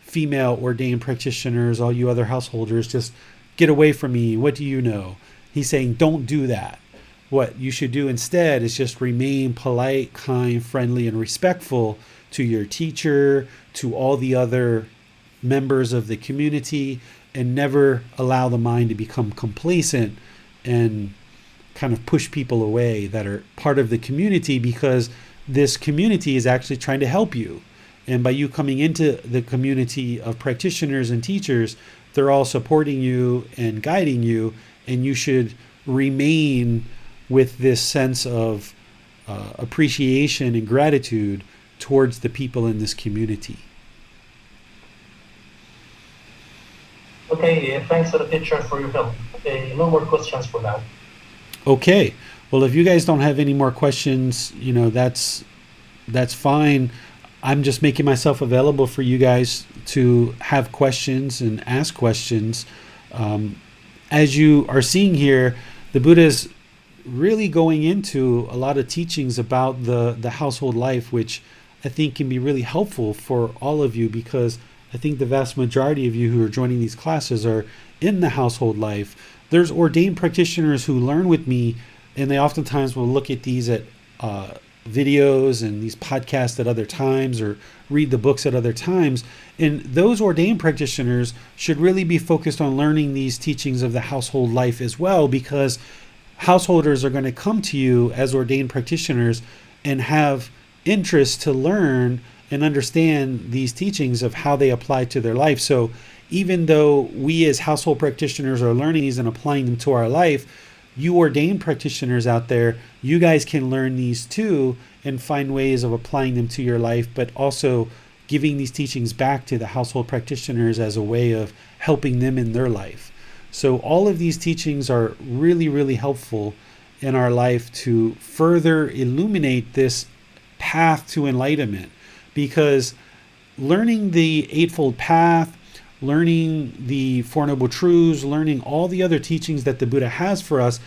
female ordained practitioners, all you other householders, just get away from me. What do you know? He's saying, don't do that. What you should do instead is just remain polite, kind, friendly, and respectful to your teacher, to all the other members of the community, and never allow the mind to become complacent and kind of push people away that are part of the community, because this community is actually trying to help you. And by you coming into the community of practitioners and teachers, they're all supporting you and guiding you, and you should remain with this sense of appreciation and gratitude towards the people in this community. Okay, thanks to the teacher for your help. No more questions for now. Okay. Well, if you guys don't have any more questions, that's fine. I'm just making myself available for you guys to have questions and ask questions. As you are seeing here, the Buddha is really going into a lot of teachings about the household life, which I think can be really helpful for all of you, because I think the vast majority of you who are joining these classes are in the household life. There's ordained practitioners who learn with me, and they oftentimes will look at these at videos and these podcasts at other times, or read the books at other times. And those ordained practitioners should really be focused on learning these teachings of the household life as well, because householders are going to come to you as ordained practitioners and have interest to learn and understand these teachings of how they apply to their life. So even though we as household practitioners are learning these and applying them to our life, you ordained practitioners out there, you guys can learn these too and find ways of applying them to your life, but also giving these teachings back to the household practitioners as a way of helping them in their life. So all of these teachings are really, really helpful in our life to further illuminate this path to enlightenment, because learning the Eightfold Path, learning the Four Noble Truths, learning all the other teachings that the Buddha has for us,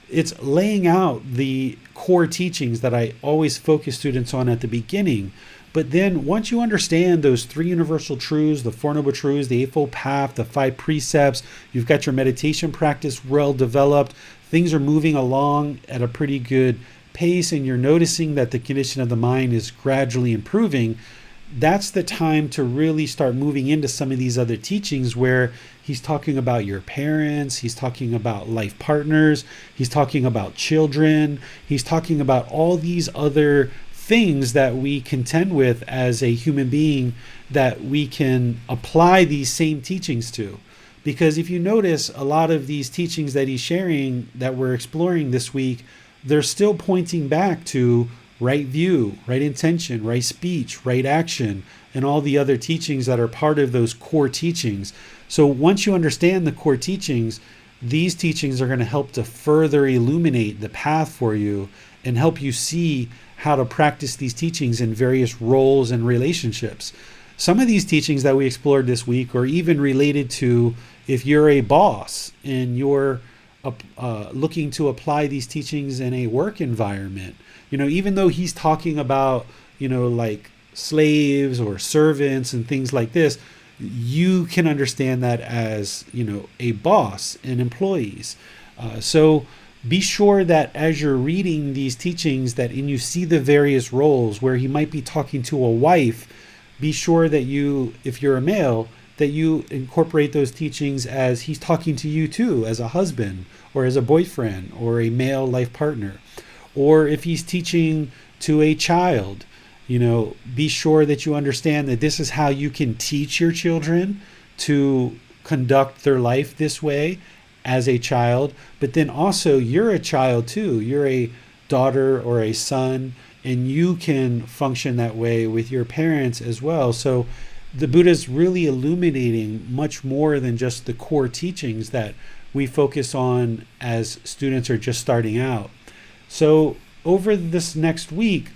it's laying out the core teachings that I always focus students on at the beginning. But then once you understand those three universal truths, the Four Noble Truths, the Eightfold Path, the 5 precepts, you've got your meditation practice well developed, things are moving along at a pretty good pace, and you're noticing that the condition of the mind is gradually improving, that's the time to really start moving into some of these other teachings where he's talking about your parents, he's talking about life partners, he's talking about children, he's talking about all these other things that we contend with as a human being that we can apply these same teachings to. Because if you notice, a lot of these teachings that he's sharing that we're exploring this week, they're still pointing back to right view, right intention, right speech, right action, and all the other teachings that are part of those core teachings. So once you understand the core teachings, these teachings are going to help to further illuminate the path for you and help you see how to practice these teachings in various roles and relationships. Some of these teachings that we explored this week are even related to if you're a boss and you're looking to apply these teachings in a work environment. Even though he's talking about, like slaves or servants and things like this, you can understand that as, a boss and employees. So be sure that as you're reading these teachings and you see the various roles where he might be talking to a wife, be sure that you, if you're a male, that you incorporate those teachings as he's talking to you too, as a husband or as a boyfriend or a male life partner. Or if he's teaching to a child, be sure that you understand that this is how you can teach your children to conduct their life this way as a child. But then also you're a child too. You're a daughter or a son, and you can function that way with your parents as well. So the Buddha's really illuminating much more than just the core teachings that we focus on as students are just starting out. So over this next week,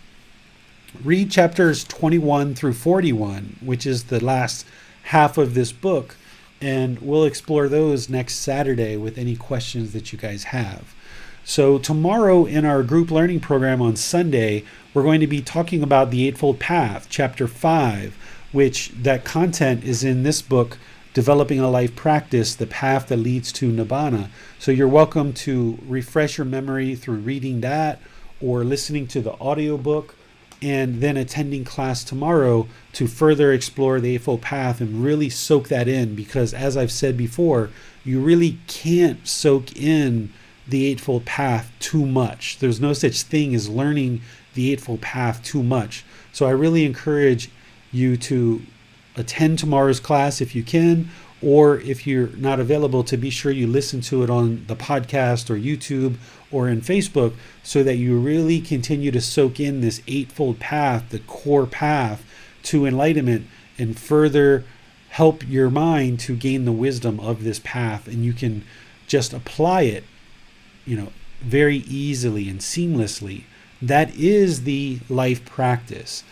read chapters 21 through 41, which is the last half of this book, and we'll explore those next Saturday with any questions that you guys have. So tomorrow in our group learning program on Sunday, we're going to be talking about the Eightfold Path, chapter 5, which that content is in this book, Developing a Life Practice, The Path That Leads to Nibbana. So you're welcome to refresh your memory through reading that or listening to the audiobook, and then attending class tomorrow to further explore the Eightfold Path and really soak that in, because as I've said before, you really can't soak in the Eightfold Path too much. There's no such thing as learning the Eightfold Path too much. So I really encourage you to attend tomorrow's class if you can, or if you're not available, to be sure you listen to it on the podcast or YouTube or in Facebook, so that you really continue to soak in this Eightfold Path, the core path to enlightenment, and further help your mind to gain the wisdom of this path. And you can just apply it, very easily and seamlessly. That is the life practice.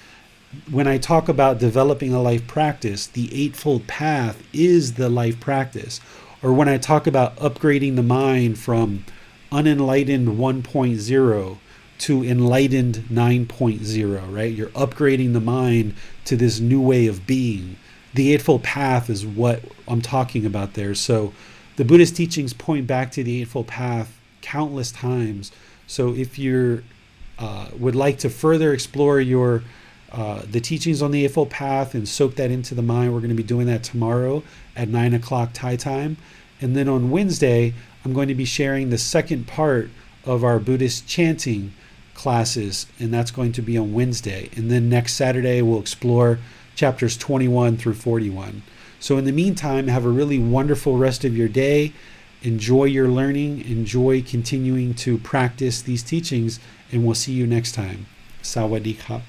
When I talk about developing a life practice, the Eightfold Path is the life practice. Or when I talk about upgrading the mind from unenlightened 1.0 to enlightened 9.0, right? You're upgrading the mind to this new way of being. The Eightfold Path is what I'm talking about there. So the Buddhist teachings point back to the Eightfold Path countless times. So if you would like to further explore the teachings on the Eightfold Path and soak that into the mind, we're going to be doing that tomorrow at 9 o'clock Thai time. And then on Wednesday, I'm going to be sharing the second part of our Buddhist chanting classes, and that's going to be on Wednesday. And then next Saturday, we'll explore chapters 21 through 41. So in the meantime, have a really wonderful rest of your day. Enjoy your learning. Enjoy continuing to practice these teachings, and we'll see you next time. Sawadee krap.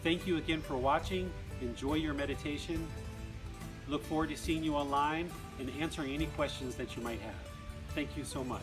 Thank you again for watching. Enjoy your meditation. Look forward to seeing you online and answering any questions that you might have. Thank you so much.